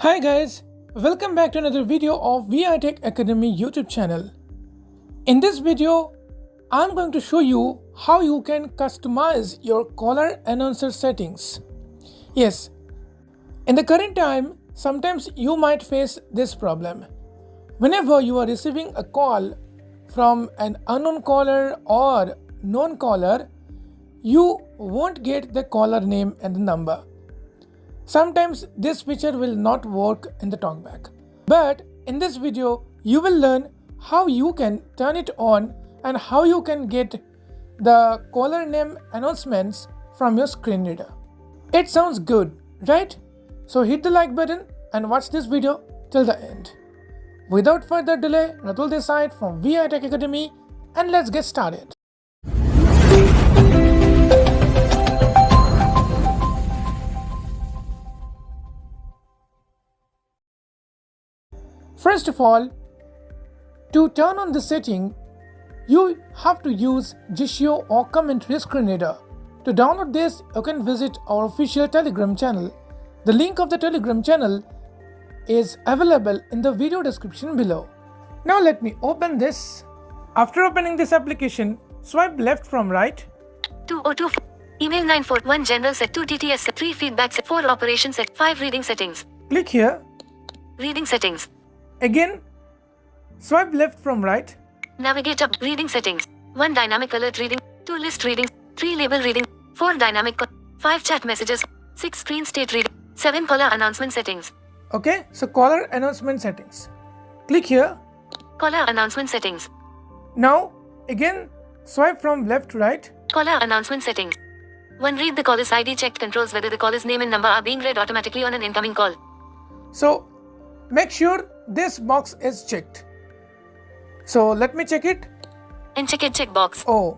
Hi guys, welcome back to another video of V.I Tech Academy YouTube channel. In this video, I'm going to show you how you can customize your caller announcer settings. Yes, in the current time, sometimes you might face this problem. Whenever you are receiving a call from an unknown caller or known caller, you won't get the caller name and the number. Sometimes this feature will not work in the talkback. But in this video, you will learn how you can turn it on and how you can get the caller name announcements from your screen reader. It sounds good, right? So hit the like button and watch this video till the end. Without further delay, Ratul this side from V.I Tech Academy, and let's get started. First of all, to turn on the setting, you have to use Jisheuo or commentary screen reader. To download this, you can visit our official Telegram channel. The link of the Telegram channel is available in the video description below. Now let me open this. After opening this application, swipe left from right. 202 email 941 general set 2 TTS set 3 feedback set 4 operation set 5 reading settings. Click here. Reading settings. Again, swipe left from right. Navigate up. Reading settings. 1 dynamic alert reading, 2 list reading, 3 label reading, 4 dynamic 5 chat messages, 6 screen state reading, 7 caller announcement settings. Okay, so caller announcement settings. Click here. Caller announcement settings. Now, again, swipe from left to right. Caller announcement settings. 1 read the caller's ID checked controls whether the caller's name and number are being read automatically on an incoming call. So, make sure this box is checked. So, let me check it. Uncheck it checkbox. Oh,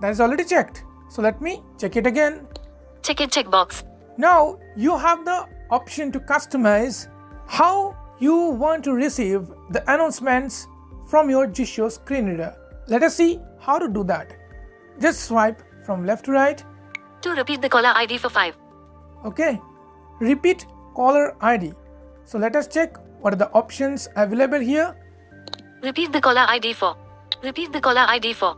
that is already checked. So, let me check it again. Check it checkbox. Now, you have the option to customize how you want to receive the announcements from your Jisheuo screen reader. Let us see how to do that. Just swipe from left to right. To repeat the caller ID for 5. Okay. Repeat caller ID. So let us check what are the options available here. Repeat the caller ID for. Repeat the caller ID for.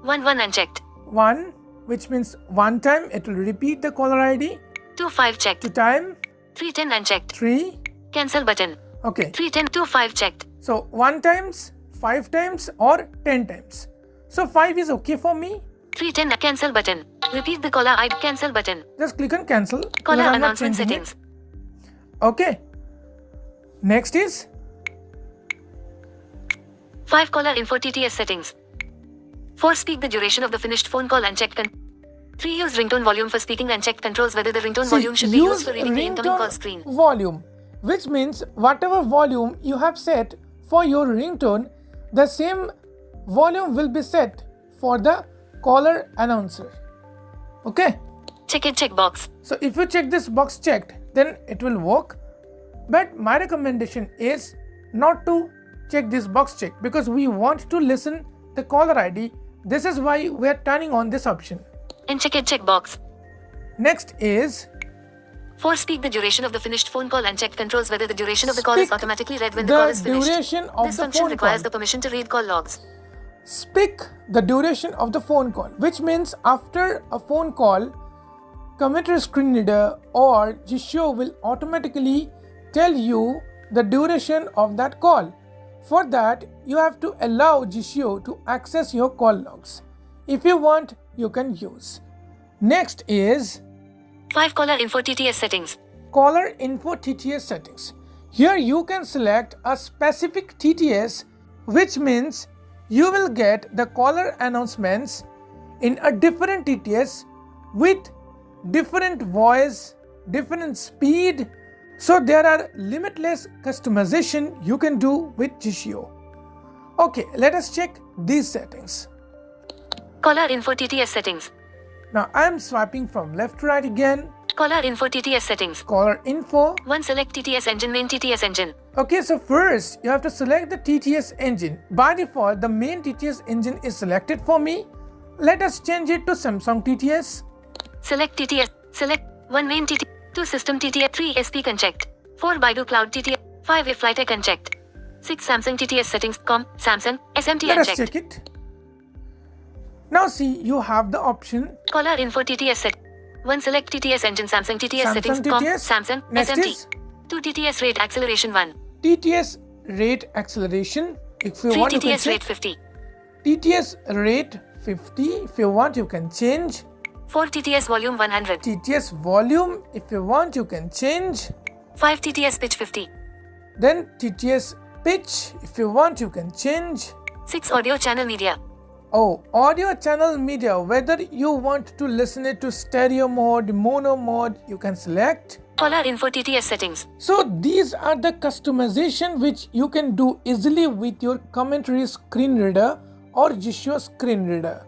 1 unchecked. 1, which means one time it will repeat the caller ID. 2 5 checked. 2 time. 3 10 unchecked. 3. Cancel button. Okay. 3 10 2 5 checked. So 1 times, 5 times or 10 times. So 5 is okay for me. 3 10 cancel button. Repeat the caller ID cancel button. Just click on cancel. Caller because I'm not announcement changing settings. it. Okay. Next is 5 caller info TTS settings. 4 speak the duration of the finished phone call unchecked. 3 use ringtone volume for speaking unchecked controls whether the ringtone volume should be used for reading the incoming call screen. Volume, which means whatever volume you have set for your ringtone, the same volume will be set for the caller announcer. Okay. Check it checkbox. So if you check this box checked, then it will work. But my recommendation is not to check this box check because we want to listen the caller ID. This is why we are turning on this option. Uncheck it checkbox. Next is 4 speak the duration of the finished phone call unchecked controls whether the duration of the call is Speak automatically read when the call is finished. duration of This the function phone requires call. the permission to read call logs. Speak the duration of the phone call, which means after a phone call, computer screen reader or Jisheuo will automatically tell you the duration of that call. For that, you have to allow Jisheuo to access your call logs. If you want, you can use. Next is 5 caller info TTS settings. caller info TTS settings. Here you can select a specific TTS, which means you will get the caller announcements in a different TTS with different voice, different speed. So there are limitless customization you can do with Jisheuo. Okay, let us check these settings. Caller info TTS settings. Now I am swiping from left to right again. Caller info TTS settings. Caller info. 1 select TTS engine main TTS engine. Okay, so first you have to select the TTS engine. By default, the main TTS engine is selected for me. Let us change it to Samsung TTS. Select TTS. Select 1 main TTS. 2 system TTS. 3 SP unchecked. 4 Baidu Cloud TTS. 5 V.I Tech unchecked. 6 Samsung TTS settings. Samsung SMT Let us unchecked. check it. Now see, you have the option Caller info TTS set. 1 select TTS engine Samsung TTS Samsung settings. TTS. Samsung Next SMT. is 2 TTS rate acceleration 1. TTS rate acceleration. If you 3 want, you can TTS rate check 50. TTS rate 50. If you want, you can change 4 TTS volume 100. TTS volume. If you want, you can change. 5 TTS pitch 50. Then TTS pitch. If you want, you can change. 6 audio channel media. Oh, audio channel media. Whether you want to listen it to stereo mode, mono mode, you can select. Caller info TTS settings. So these are the customization which you can do easily with your commentary screen reader or Jisheuo screen reader.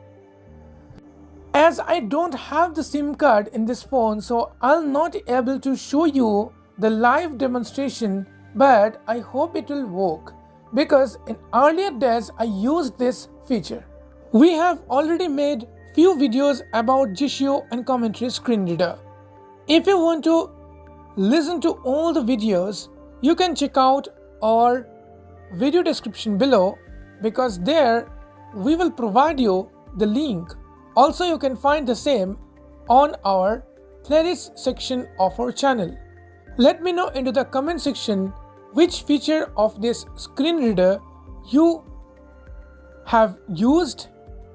As I don't have the SIM card in this phone, so I'll not able to show you the live demonstration, but I hope it will work because in earlier days I used this feature. We have already made few videos about Jisheuo and commentary screen reader. If you want to listen to all the videos, you can check out our video description below because there we will provide you the link. Also, you can find the same on our playlist section of our channel. Let me know into the comment section which feature of this screen reader you have used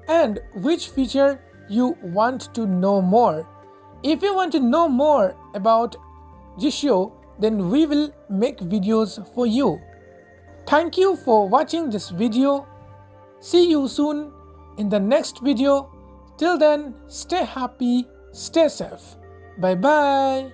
and which feature you want to know more. If you want to know more about Jisheuo, then we will make videos for you. Thank you for watching this video. See you soon in the next video. Till then, stay happy, stay safe. Bye bye.